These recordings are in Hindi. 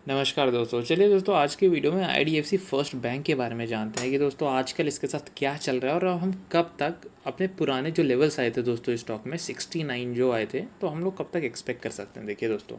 नमस्कार दोस्तों। चलिए दोस्तों, आज के वीडियो में आईडीएफसी फर्स्ट बैंक के बारे में जानते हैं कि दोस्तों आजकल इसके साथ क्या चल रहा है और हम कब तक अपने पुराने जो लेवल्स आए थे दोस्तों स्टॉक में 69 जो आए थे, तो हम लोग कब तक एक्सपेक्ट कर सकते हैं। देखिए दोस्तों,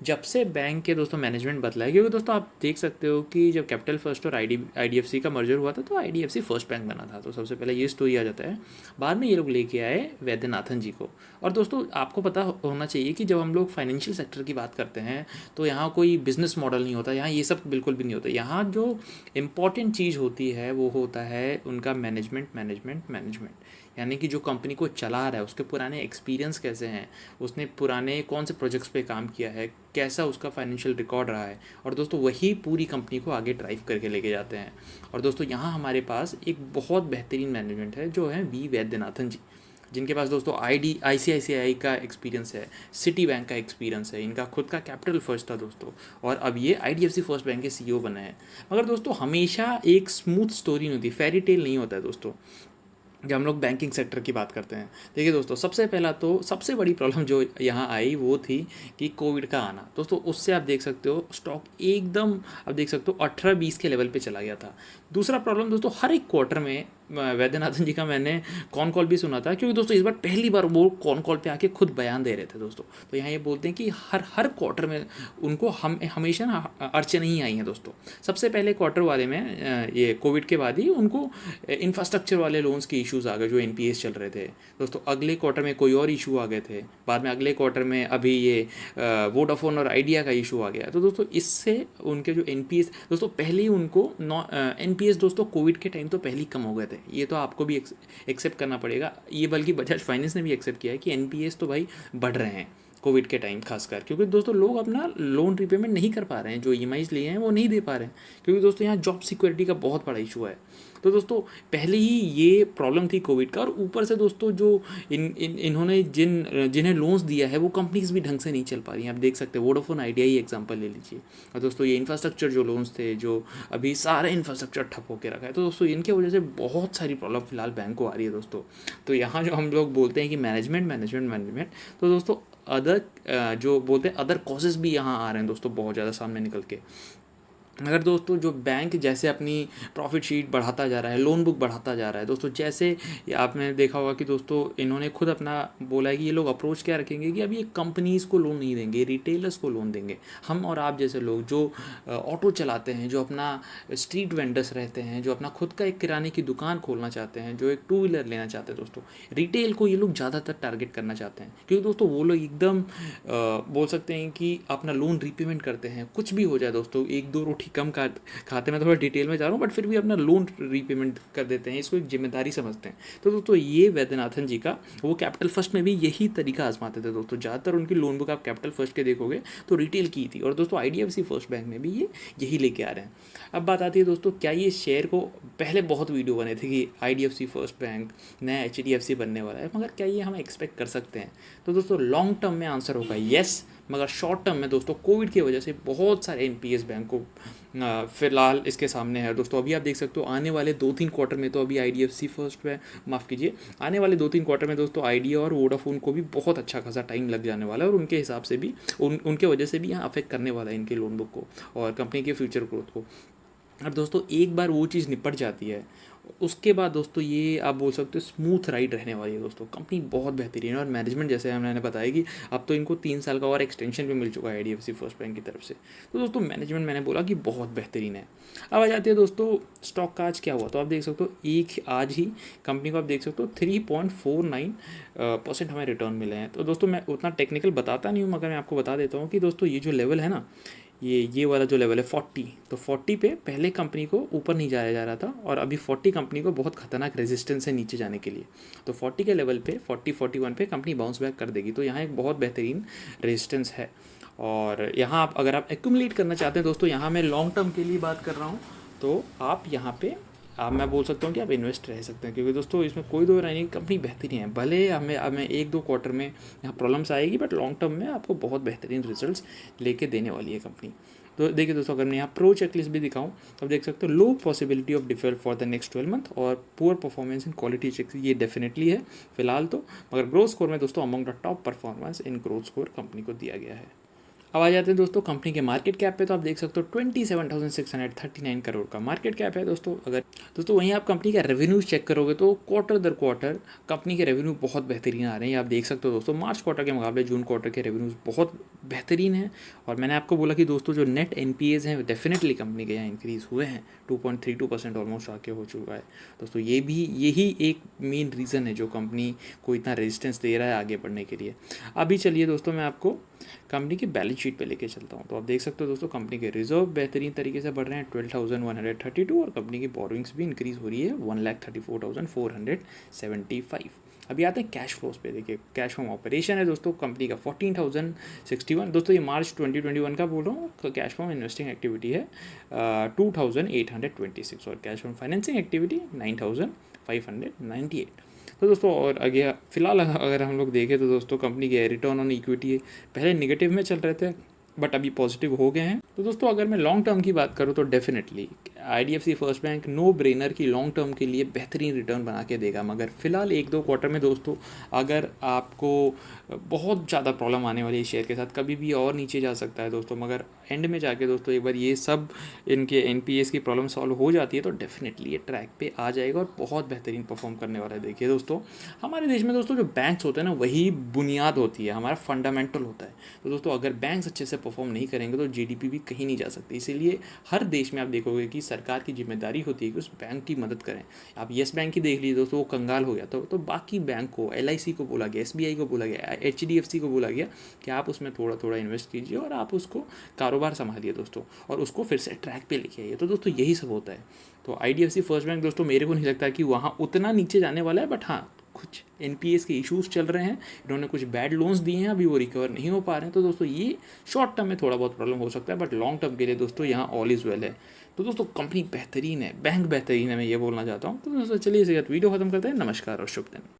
जब से बैंक के दोस्तों मैनेजमेंट बदला है, क्योंकि दोस्तों आप देख सकते हो कि जब कैपिटल फर्स्ट और आईडीएफसी का मर्जर हुआ था तो आईडीएफसी फर्स्ट बैंक बना था। तो सबसे पहले ये स्टोरी आ जाता है। बाद में ये लोग लेके आए वैद्यनाथन जी को। और दोस्तों आपको पता होना चाहिए कि जब हम लोग फाइनेंशियल सेक्टर की बात करते हैं तो यहाँ कोई बिजनेस मॉडल नहीं होता, यहाँ ये सब बिल्कुल भी नहीं होता। यहाँ जो इम्पॉर्टेंट चीज़ होती है वो होता है उनका मैनेजमेंट। यानी कि जो कंपनी को चला रहा है उसके पुराने एक्सपीरियंस कैसे हैं, उसने पुराने कौन से प्रोजेक्ट्स पे काम किया है, कैसा उसका फाइनेंशियल रिकॉर्ड रहा है। और दोस्तों वही पूरी कंपनी को आगे ड्राइव करके लेके जाते हैं। और दोस्तों यहाँ हमारे पास एक बहुत बेहतरीन मैनेजमेंट है जो है वी वैद्यनाथन जी, जिनके पास दोस्तों आईसीआईसीआई का एक्सपीरियंस है, सिटी बैंक का एक्सपीरियंस है, इनका खुद का कैपिटल फर्स्ट था दोस्तों, और अब ये आईडीएफसी फर्स्ट बैंक के सीईओ बने हैं। मगर दोस्तों हमेशा एक स्मूथ स्टोरी नहीं होती, फेरी टेल नहीं होता है दोस्तों जब हम लोग बैंकिंग सेक्टर की बात करते हैं। देखिए दोस्तों, सबसे पहला तो सबसे बड़ी प्रॉब्लम जो यहाँ आई वो थी कि कोविड का आना। दोस्तों उससे आप देख सकते हो स्टॉक एकदम, आप देख सकते हो 18-20 के लेवल पे चला गया था। दूसरा प्रॉब्लम दोस्तों, हर एक क्वार्टर में वैद्यनाथन जी का मैंने कॉन कॉल भी सुना था, क्योंकि दोस्तों इस बार पहली बार वो कॉन कॉल पे आके खुद बयान दे रहे थे दोस्तों। तो यहाँ ये बोलते हैं कि हर हर क्वार्टर में उनको हमेशा ना अड़चन ही आई हैं दोस्तों। सबसे पहले क्वार्टर वाले में ये कोविड के बाद ही उनको इंफ्रास्ट्रक्चर वाले लोन्स के इश्यूज़ आ गए जो एनपीएस चल रहे थे दोस्तों। अगले क्वार्टर में कोई और इशू आ गए थे, बाद में अगले क्वार्टर में अभी ये वोडाफोन और आइडिया का इशू आ गया। तो दोस्तों इससे उनके जो एनपीएस दोस्तों पहले ही उनको एनपीएस दोस्तों कोविड के टाइम तो पहले ही कम हो गए थे। ये तो आपको भी एक्सेप्ट करना पड़ेगा, ये बल्कि बजाज फाइनेंस ने भी एक्सेप्ट किया है कि एनपीएस तो भाई बढ़ रहे हैं कोविड के टाइम खासकर, क्योंकि दोस्तों लोग अपना लोन रिपेमेंट नहीं कर पा रहे हैं, जो ईएमआईज लिए हैं वो नहीं दे पा रहे हैं, क्योंकि दोस्तों यहाँ जॉब सिक्योरिटी का बहुत बड़ा इशू है। तो दोस्तों पहले ही ये प्रॉब्लम थी कोविड का, और ऊपर से दोस्तों जो इन्होंने जिन्हें लोन्स दिया है वो कंपनीज भी ढंग से नहीं चल पा रही हैं। आप देख सकते हैं वोडाफोन आइडिया ही एग्जांपल ले लीजिए। और दोस्तों ये इंफ्रास्ट्रक्चर जो लोन्स थे, जो अभी सारा इंफ्रास्ट्रक्चर ठप होकर रखा है, तो दोस्तों इनके वजह से बहुत सारी प्रॉब्लम फिलहाल बैंक को आ रही है दोस्तों। तो यहाँ जो हम लोग बोलते हैं कि मैनेजमेंट, तो दोस्तों अदर जो बोलते हैं अदर कॉजेज़ भी यहाँ आ रहे हैं दोस्तों बहुत ज़्यादा सामने निकल के। अगर दोस्तों जो बैंक जैसे अपनी प्रॉफिट शीट बढ़ाता जा रहा है, लोन बुक बढ़ाता जा रहा है दोस्तों, जैसे आपने देखा होगा कि दोस्तों इन्होंने खुद अपना बोला है कि ये लोग अप्रोच क्या रखेंगे कि अभी ये कंपनीज़ को लोन नहीं देंगे, रिटेलर्स को लोन देंगे। हम और आप जैसे लोग जो ऑटो चलाते हैं, जो अपना स्ट्रीट वेंडर्स रहते हैं, जो अपना खुद का एक किराने की दुकान खोलना चाहते हैं, जो एक टू व्हीलर लेना चाहते हैं दोस्तों, रिटेल को ये लोग ज़्यादातर टारगेट करना चाहते हैं, क्योंकि दोस्तों वो लोग एकदम बोल सकते हैं कि अपना लोन रीपेमेंट करते हैं। कुछ भी हो जाए दोस्तों, एक दो रोटी कम खाते में थोड़ा डिटेल में जा रहा हूँ, बट फिर भी अपना लोन रीपेमेंट कर देते हैं, इसको एक जिम्मेदारी समझते हैं। तो दोस्तों ये वैद्यनाथन जी का वो कैपिटल फर्स्ट में भी यही तरीका आजमाते थे दोस्तों। ज़्यादातर उनकी लोन बुक आप कैपिटल फर्स्ट के देखोगे तो रिटेल की थी, और दोस्तों आईडीएफसी फर्स्ट बैंक में भी ये यही लेके आ रहे हैं। अब बात आती है दोस्तों, क्या ये शेयर को पहले बहुत वीडियो बने थे कि आईडीएफसी फर्स्ट बैंक नया एचडीएफसी बनने वाला है, मगर क्या ये हम एक्सपेक्ट कर सकते हैं? तो दोस्तों लॉन्ग टर्म में आंसर होगा येस, मगर शॉर्ट टर्म में दोस्तों कोविड की वजह से बहुत सारे एनपीएस बैंक को फिलहाल इसके सामने है दोस्तों। अभी आप देख सकते हो आने वाले 2-3 क्वार्टर में तो अभी आईडीएफसी फर्स्ट में माफ़ कीजिए, आने वाले 2-3 क्वार्टर में दोस्तों आइडिया और वोडाफोन को भी बहुत अच्छा खासा टाइम लग जाने वाला है, और उनके हिसाब से भी उनके वजह से भी यहाँ अफेक्ट करने वाला है इनके लोन बुक को और कंपनी के फ्यूचर ग्रोथ को। अब दोस्तों एक बार वो चीज़ निपट जाती है, उसके बाद दोस्तों ये आप बोल सकते हो स्मूथ राइड रहने वाली है दोस्तों। कंपनी बहुत बेहतरीन है, और मैनेजमेंट जैसे मैंने बताया कि अब तो इनको 3 साल का और एक्सटेंशन भी मिल चुका है आईडीएफसी फर्स्ट बैंक की तरफ से। तो दोस्तों मैनेजमेंट मैंने बोला कि बहुत बेहतरीन है। अब आ जाती है दोस्तों स्टॉक का आज क्या हुआ। तो आप देख सकते हो एक आज ही कंपनी को आप देख सकते हो 3.49% हमें रिटर्न मिले हैं। तो दोस्तों मैं उतना टेक्निकल बताता नहीं हूँ, मगर मैं आपको बता देता हूँ कि दोस्तों ये जो लेवल है ना, ये वाला जो लेवल है 40, तो 40 पे पहले कंपनी को ऊपर नहीं जाया जा रहा था, और अभी 40 कंपनी को बहुत खतरनाक रेजिस्टेंस है नीचे जाने के लिए। तो 40 के लेवल पे 40-41 पे कंपनी बाउंस बैक कर देगी। तो यहाँ एक बहुत बेहतरीन रेजिस्टेंस है, और यहाँ आप अगर आप एक्यूमुलेट करना चाहते हैं दोस्तों, यहाँ मैं लॉन्ग टर्म के लिए बात कर रहा हूँ, तो आप यहाँ पे मैं बोल सकता हूँ कि आप इन्वेस्ट रह सकते हैं, क्योंकि दोस्तों इसमें कोई दो राय नहीं, कंपनी बेहतरीन है। भले हमें 1-2 क्वार्टर में यहाँ प्रॉब्लम्स आएगी, बट लॉन्ग टर्म में आपको बहुत बेहतरीन रिजल्ट्स लेके देने वाली है कंपनी। तो देखिए दोस्तों, अगर मैं यहाँ प्रो चेकलिस्ट भी दिखाऊँ तो आप देख सकते हो low possibility of differ for the next 12 month, और poor performance in quality check, ये डेफिनेटली है फिलहाल तो। मगर ग्रोथ स्कोर में दोस्तों among the top performance in growth score company को दिया गया है। अब आ जाते हैं दोस्तों कंपनी के मार्केट कैप पे। तो आप देख सकते हो 27,639 करोड़ का मार्केट कैप है दोस्तों। अगर दोस्तों वहीं आप कंपनी का रेवेन्यूज चेक करोगे तो क्वार्टर दर क्वार्टर कंपनी के रेवेन्यू बहुत बेहतरीन आ रहे हैं। आप देख सकते हो दोस्तों मार्च क्वार्टर के मुकाबले जून क्वार्टर के रेवेन्यूज बहुत बेहतरीन है। और मैंने आपको बोला कि दोस्तों जो नेट एनपीएज हैं डेफिनेटली कंपनी के यहाँ इंक्रीज़ हुए हैं, 2.32% ऑलमोस्ट आके हो चुका है दोस्तों। यही एक मेन रीज़न है जो कंपनी को इतना रेजिस्टेंस दे रहा है आगे बढ़ने के लिए। अभी चलिए दोस्तों मैं आपको कंपनी की बैलेंस शीट पे लेके चलता हूँ। तो आप देख सकते हो दोस्तों कंपनी के रिजर्व बेहतरीन तरीके से बढ़ रहे हैं 12,132 और कंपनी की बोरोइंग्स भी इंक्रीज़ हो रही है 1,34,475। अभी आते हैं कैश फ्लोज पे। देखिए कैश फ्रॉम ऑपरेशन है दोस्तों कंपनी का 14,061। दोस्तों ये मार्च 2021 का बोल रहा हूँ। कैश फ्रॉम इन्वेस्टिंग एक्टिविटी है 2,826 और कैश फ्रॉम फाइनेंसिंग एक्टिविटी 9,598। तो दोस्तों और आगे फिलहाल अगर हम लोग देखें तो दोस्तों कंपनी के रिटर्न ऑन इक्विटी पहले नेगेटिव में चल रहे थे बट अभी पॉजिटिव हो गए हैं। तो दोस्तों अगर मैं लॉन्ग टर्म की बात करूँ तो definitely IDFC First Bank no brainer की लॉन्ग टर्म के लिए बेहतरीन रिटर्न बना के देगा। मगर फिलहाल 1-2 क्वार्टर में दोस्तों अगर आपको बहुत ज़्यादा प्रॉब्लम आने वाली है शेयर के साथ, कभी भी और नीचे जा सकता है दोस्तों। मगर एंड में जाके दोस्तों एक बार ये सब इनके एनपीएस की प्रॉब्लम सॉल्व हो जाती है तो डेफिनेटली ये ट्रैक पे आ जाएगा और बहुत बेहतरीन परफॉर्म करने वाला है। देखिए दोस्तों हमारे देश में दोस्तों जो बैंक्स होते हैं ना वही बुनियाद होती है, हमारा फंडामेंटल होता है। तो दोस्तों अगर बैंक्स अच्छे से परफॉर्म नहीं करेंगे तो जीडीपी भी कहीं नहीं जा सकती। इसीलिए हर देश में आप देखोगे कि सरकार की जिम्मेदारी होती है कि उस बैंक की मदद करें। आप येस बैंक ही देख लीजिए दोस्तों, वो कंगाल हो गया तो बाकी बैंक को एलआईसी को बोला गया, एसबीआई को बोला गया, एचडीएफसी को बोला गया कि आप उसमें थोड़ा थोड़ा इन्वेस्ट कीजिए और आप उसको कारोबार संभालिए दोस्तों और उसको फिर से ट्रैक पे लेके आइए। तो दोस्तों यही सब होता है। तो आईडीएफसी फर्स्ट बैंक दोस्तों मेरे को नहीं लगता कि वहाँ उतना नीचे जाने वाला है, बट हाँ कुछ एनपीएस के इश्यूज चल रहे हैं, इन्होंने कुछ बैड लोन्स दिए हैं, अभी वो रिकवर नहीं हो पा रहे हैं। तो दोस्तों ये शॉर्ट टर्म में थोड़ा बहुत प्रॉब्लम हो सकता है बट लॉन्ग टर्म के लिए दोस्तों यहाँ ऑल इज़ वेल है। तो दोस्तों कंपनी बेहतरीन है, बैंक बेहतरीन है, मैं ये बोलना चाहता हूँ। तो दोस्तों चलिए इसी के साथ वीडियो खत्म करते हैं। नमस्कार और शुभ दिन।